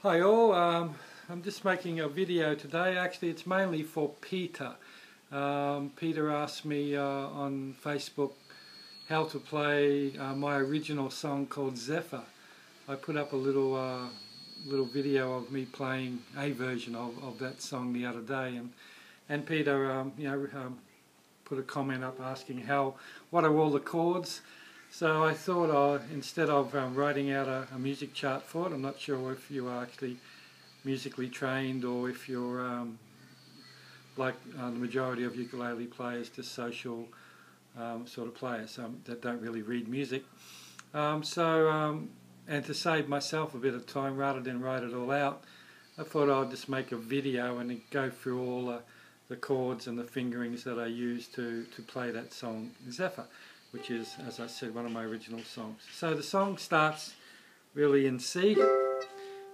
Hi all, I'm just making a video today. Actually it's mainly for Peter. Peter asked me on Facebook how to play my original song called Zephyr. I put up a little video of me playing a version of that song the other day, and Peter put a comment up asking what are all the chords. So I thought instead of writing out a music chart for it, I'm not sure if you are actually musically trained or if you're like the majority of ukulele players, just social sort of players that don't really read music. And to save myself a bit of time rather than write it all out, I thought I'd just make a video and go through all the chords and the fingerings that I use to play that song Zephyr, which is, as I said, one of my original songs. So the song starts really in C,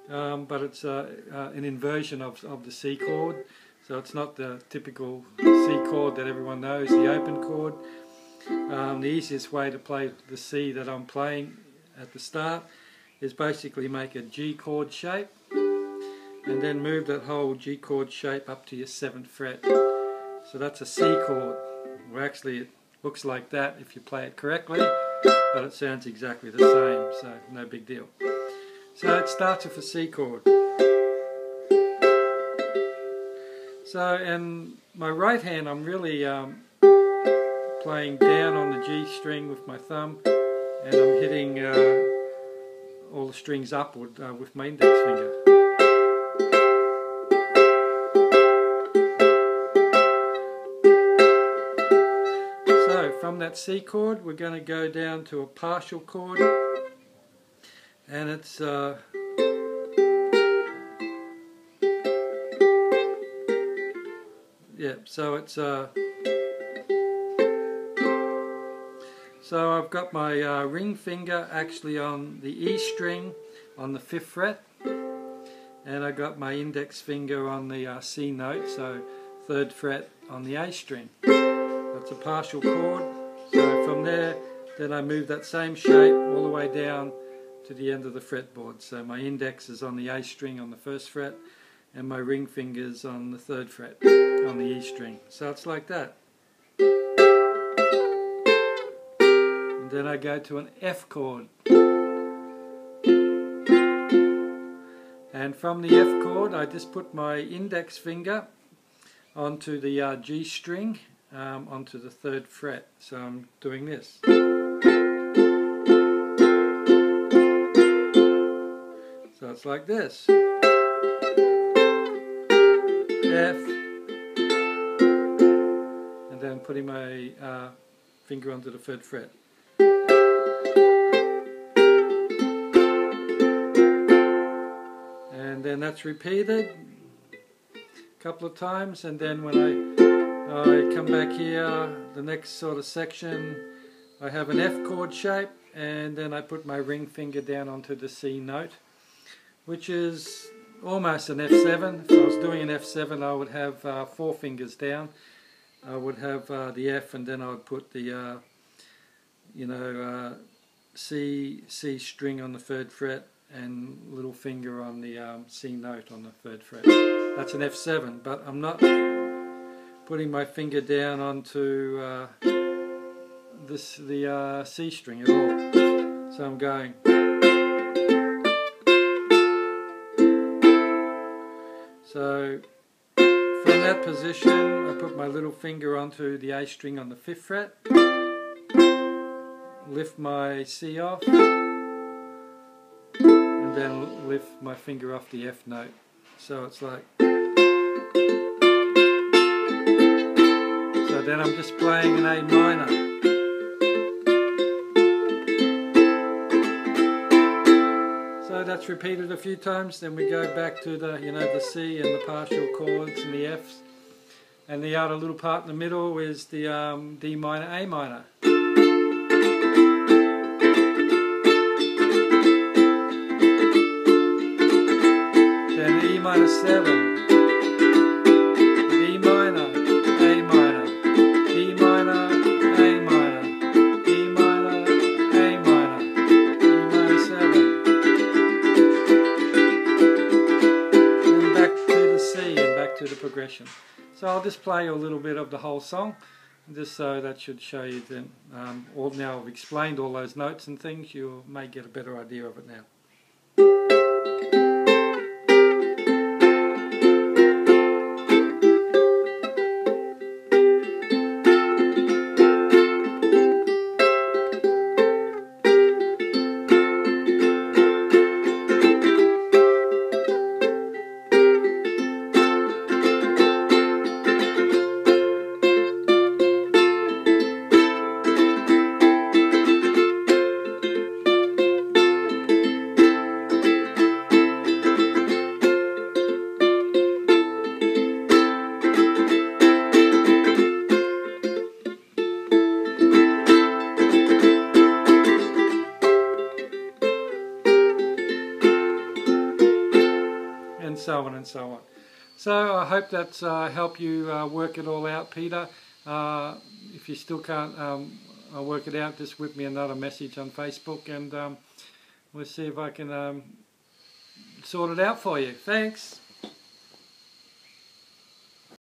but it's an inversion of the C chord. So it's not the typical C chord that everyone knows, the open chord. The easiest way to play the C that I'm playing at the start is basically make a G chord shape and then move that whole G chord shape up to your 7th fret. So that's a C chord. Well, actually it looks like that if you play it correctly, but it sounds exactly the same, so no big deal. So it starts with a C chord. So in my right hand I'm really playing down on the G string with my thumb, and I'm hitting all the strings upward with my index finger. So from that C chord we're going to go down to a partial chord, and it's so I've got my ring finger actually on the E string on the 5th fret, and I got my index finger on the C note, so 3rd fret on the A string. That's a partial chord. So from there, then I move that same shape all the way down to the end of the fretboard. So my index is on the A string on the 1st fret, and my ring finger's on the 3rd fret on the E string. So it's like that. And then I go to an F chord. And from the F chord I just put my index finger onto the G string, onto the 3rd fret. So I'm doing this. So it's like this. F, and then putting my finger onto the 3rd fret. And then that's repeated a couple of times, and then when I come back here, the next sort of section, I have an F chord shape, and then I put my ring finger down onto the C note, which is almost an F7. If I was doing an F7 I would have 4 fingers down. I would have the F, and then I would put the C string on the 3rd fret and little finger on the C note on the 3rd fret. That's an F7, but I'm not putting my finger down onto the C string at all. So I'm going. So from that position I put my little finger onto the A string on the 5th fret, lift my C off, and then lift my finger off the F note. So it's like. So then I'm just playing an A minor. So that's repeated a few times. Then we go back to the the C and the partial chords and the Fs, and the other little part in the middle is the D minor, A minor. Then E minor 7. progression. So I'll just play you a little bit of the whole song, just so that should show you that now I've explained all those notes and things, you may get a better idea of it now. And so on and so on. So I hope that's helped you work it all out, Peter. If you still can't work it out, just whip me another message on Facebook, and we'll see if I can sort it out for you. Thanks.